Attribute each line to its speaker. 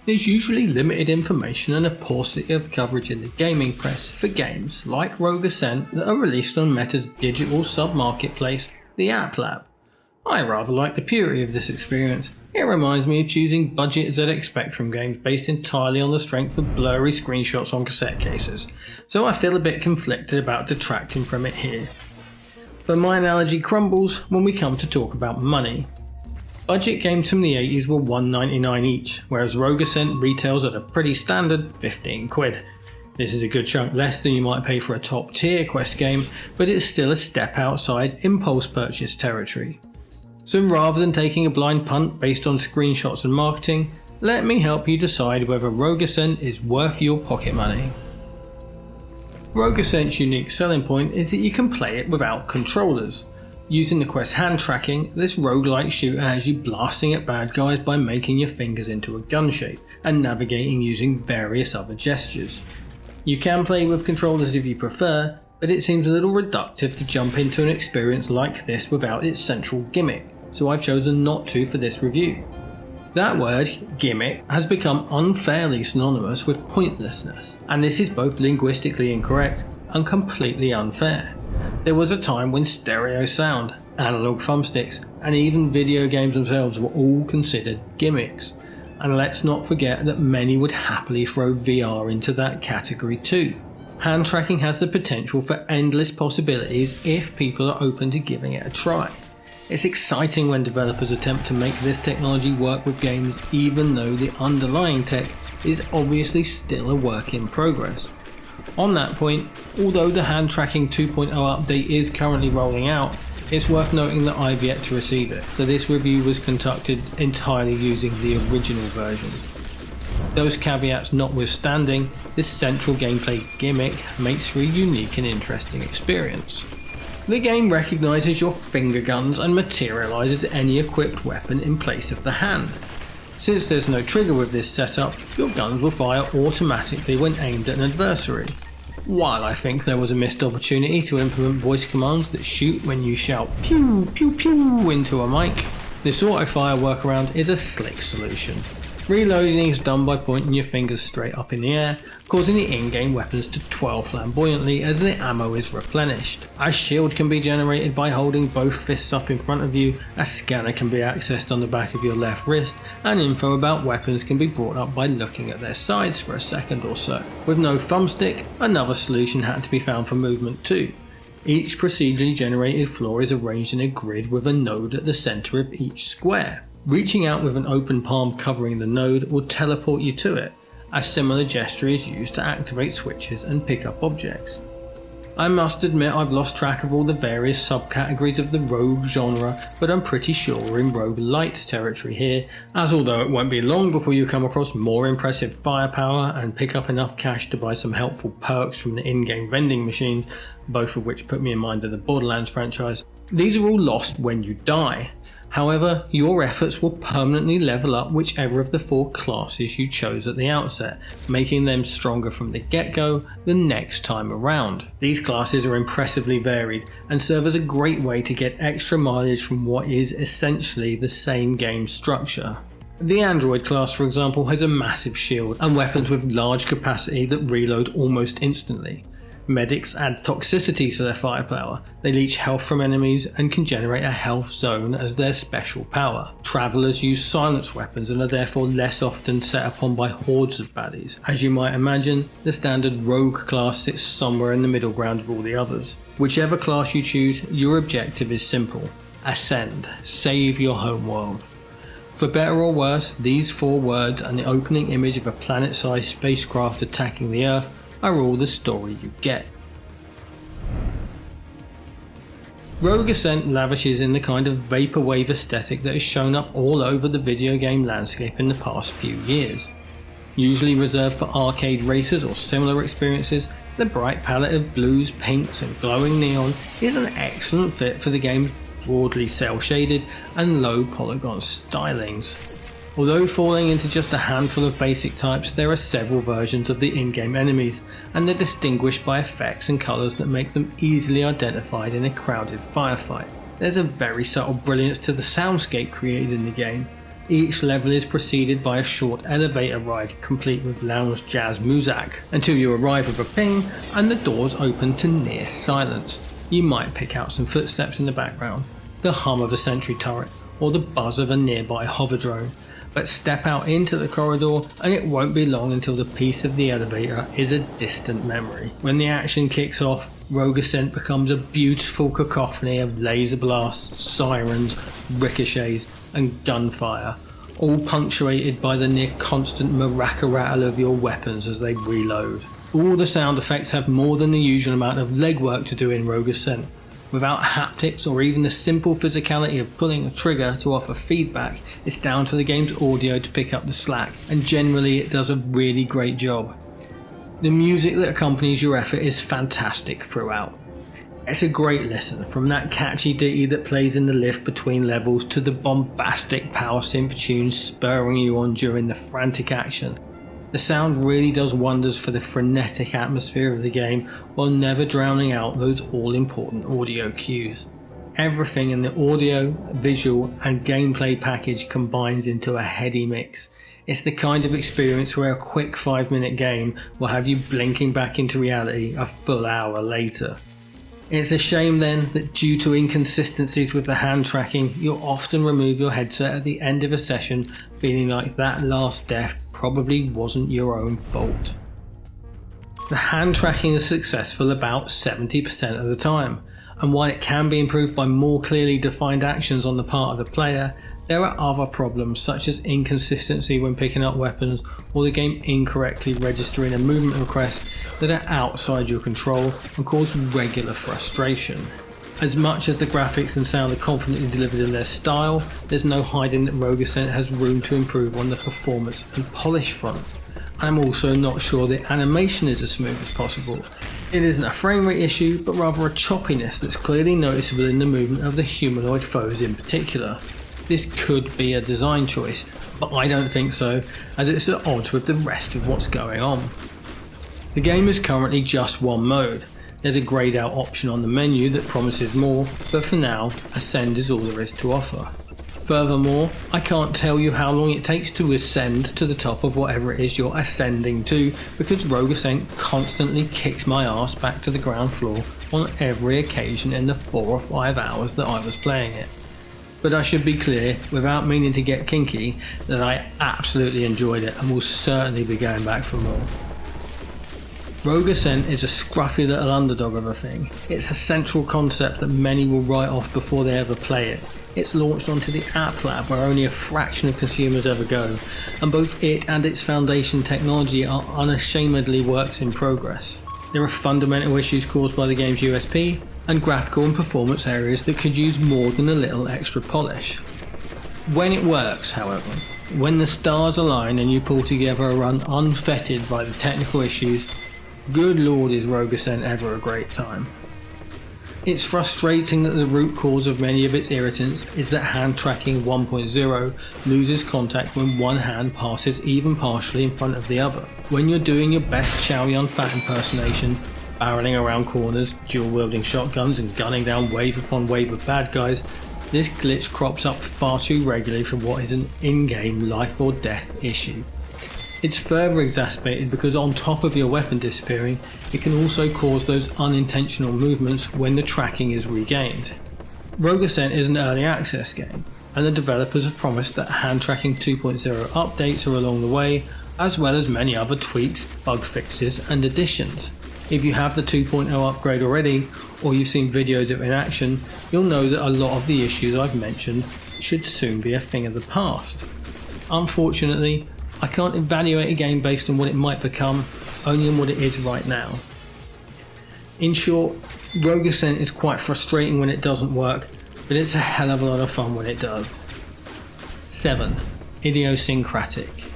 Speaker 1: there's usually limited information and a paucity of coverage in the gaming press for games like Rogue Ascent that are released on Meta's digital sub-marketplace, the App Lab. I rather like the purity of this experience. It reminds me of choosing budget ZX from games based entirely on the strength of blurry screenshots on cassette cases, so I feel a bit conflicted about detracting from it here. But my analogy crumbles when we come to talk about money. Budget games from the 80s were $1.99 each, whereas Rogue Ascent retails at a pretty standard 15 quid. This is a good chunk less than you might pay for a top tier Quest game, but it's still a step outside impulse purchase territory. So rather than taking a blind punt based on screenshots and marketing, let me help you decide whether Rogue Ascent is worth your pocket money. Rogue Ascent's unique selling point is that you can play it without controllers. Using the Quest hand tracking, this roguelike shooter has you blasting at bad guys by making your fingers into a gun shape and navigating using various other gestures. You can play with controllers if you prefer, but it seems a little reductive to jump into an experience like this without its central gimmick, so I've chosen not to for this review. That word, gimmick, has become unfairly synonymous with pointlessness, and this is both linguistically incorrect and completely unfair. There was a time when stereo sound, analog thumbsticks, and even video games themselves were all considered gimmicks. And let's not forget that many would happily throw VR into that category too. Hand tracking has the potential for endless possibilities if people are open to giving it a try. It's exciting when developers attempt to make this technology work with games even though the underlying tech is obviously still a work in progress. On that point, although the hand tracking 2.0 update is currently rolling out, it's worth noting that I've yet to receive it, so this review was conducted entirely using the original version. Those caveats notwithstanding, this central gameplay gimmick makes for a unique and interesting experience. The game recognises your finger guns and materialises any equipped weapon in place of the hand. Since there's no trigger with this setup, your guns will fire automatically when aimed at an adversary. While I think there was a missed opportunity to implement voice commands that shoot when you shout pew pew pew into a mic, this auto-fire workaround is a slick solution. Reloading is done by pointing your fingers straight up in the air, causing the in-game weapons to twirl flamboyantly as the ammo is replenished. A shield can be generated by holding both fists up in front of you, a scanner can be accessed on the back of your left wrist, and info about weapons can be brought up by looking at their sides for a second or so. With no thumbstick, another solution had to be found for movement too. Each procedurally generated floor is arranged in a grid with a node at the centre of each square. Reaching out with an open palm covering the node will teleport you to it. A similar gesture is used to activate switches and pick up objects. I must admit I've lost track of all the various subcategories of the rogue genre, but I'm pretty sure we're in Rogue-Lite territory here, as although it won't be long before you come across more impressive firepower and pick up enough cash to buy some helpful perks from the in-game vending machines, both of which put me in mind of the Borderlands franchise. These are all lost when you die. However, your efforts will permanently level up whichever of the four classes you chose at the outset, making them stronger from the get-go the next time around. These classes are impressively varied and serve as a great way to get extra mileage from what is essentially the same game structure. The android class, for example, has a massive shield and weapons with large capacity that reload almost instantly. Medics add toxicity to their firepower, they leech health from enemies and can generate a health zone as their special power. Travellers use silence weapons and are therefore less often set upon by hordes of baddies. As you might imagine, the standard rogue class sits somewhere in the middle ground of all the others. Whichever class you choose, your objective is simple: ascend, save your homeworld. For better or worse, these four words and the opening image of a planet-sized spacecraft attacking the Earth are all the story you get. Rogue Ascent lavishes in the kind of vaporwave aesthetic that has shown up all over the video game landscape in the past few years. Usually reserved for arcade racers or similar experiences, the bright palette of blues, pinks and glowing neon is an excellent fit for the game's broadly cel-shaded and low polygon stylings. Although falling into just a handful of basic types, there are several versions of the in-game enemies, and they're distinguished by effects and colours that make them easily identified in a crowded firefight. There's a very subtle brilliance to the soundscape created in the game. Each level is preceded by a short elevator ride complete with lounge jazz music until you arrive with a ping and the doors open to near silence. You might pick out some footsteps in the background, the hum of a sentry turret or the buzz of a nearby hover drone, but step out into the corridor and it won't be long until the piece of the elevator is a distant memory. When the action kicks off, Rogue Ascent becomes a beautiful cacophony of laser blasts, sirens, ricochets and gunfire, all punctuated by the near constant maraca rattle of your weapons as they reload. All the sound effects have more than the usual amount of legwork to do in Rogue Ascent. Without haptics or even the simple physicality of pulling a trigger to offer feedback, it's down to the game's audio to pick up the slack, and generally it does a really great job. The music that accompanies your effort is fantastic throughout. It's a great listen, from that catchy ditty that plays in the lift between levels to the bombastic power synth tunes spurring you on during the frantic action. The sound really does wonders for the frenetic atmosphere of the game while never drowning out those all-important audio cues. Everything in the audio, visual and gameplay package combines into a heady mix. It's the kind of experience where a quick 5-minute game will have you blinking back into reality a full hour later. It's a shame then that due to inconsistencies with the hand tracking, you'll often remove your headset at the end of a session feeling like that last death probably wasn't your own fault. The hand tracking is successful about 70% of the time, and while it can be improved by more clearly defined actions on the part of the player, there are other problems such as inconsistency when picking up weapons or the game incorrectly registering a movement request that are outside your control and cause regular frustration. As much as the graphics and sound are confidently delivered in their style, there's no hiding that Rogue Ascent has room to improve on the performance and polish front. I'm also not sure the animation is as smooth as possible. It isn't a frame rate issue, but rather a choppiness that's clearly noticeable in the movement of the humanoid foes in particular. This could be a design choice, but I don't think so, as it's at odds with the rest of what's going on. The game is currently just one mode. There's a greyed out option on the menu that promises more, but for now, Ascend is all there is to offer. Furthermore, I can't tell you how long it takes to ascend to the top of whatever it is you're ascending to, because Rogue Ascent constantly kicks my ass back to the ground floor on every occasion in the 4 or 5 hours that I was playing it. But I should be clear, without meaning to get kinky, that I absolutely enjoyed it and will certainly be going back for more. Rogue Ascent is a scruffy little underdog of a thing. It's a central concept that many will write off before they ever play it. It's launched onto the App Lab where only a fraction of consumers ever go, and both it and its foundation technology are unashamedly works in progress. There are fundamental issues caused by the game's USP, and graphical and performance areas that could use more than a little extra polish. When it works, however, when the stars align and you pull together a run unfettered by the technical issues, good lord is Rogue Ascent ever a great time. It's frustrating that the root cause of many of its irritants is that hand tracking 1.0 loses contact when one hand passes even partially in front of the other. When you're doing your best Chow Yun-Fat impersonation, barreling around corners, dual-wielding shotguns and gunning down wave upon wave of bad guys, this glitch crops up far too regularly for what is an in-game life or death issue. It's further exacerbated because on top of your weapon disappearing, it can also cause those unintentional movements when the tracking is regained. Rogue Ascent is an early access game, and the developers have promised that hand tracking 2.0 updates are along the way, as well as many other tweaks, bug fixes and additions. If you have the 2.0 upgrade already, or you've seen videos of it in action, you'll know that a lot of the issues I've mentioned should soon be a thing of the past. Unfortunately, I can't evaluate a game based on what it might become, only on what it is right now. In short, Rogue Ascent is quite frustrating when it doesn't work, but it's a hell of a lot of fun when it does. 7. Idiosyncratic.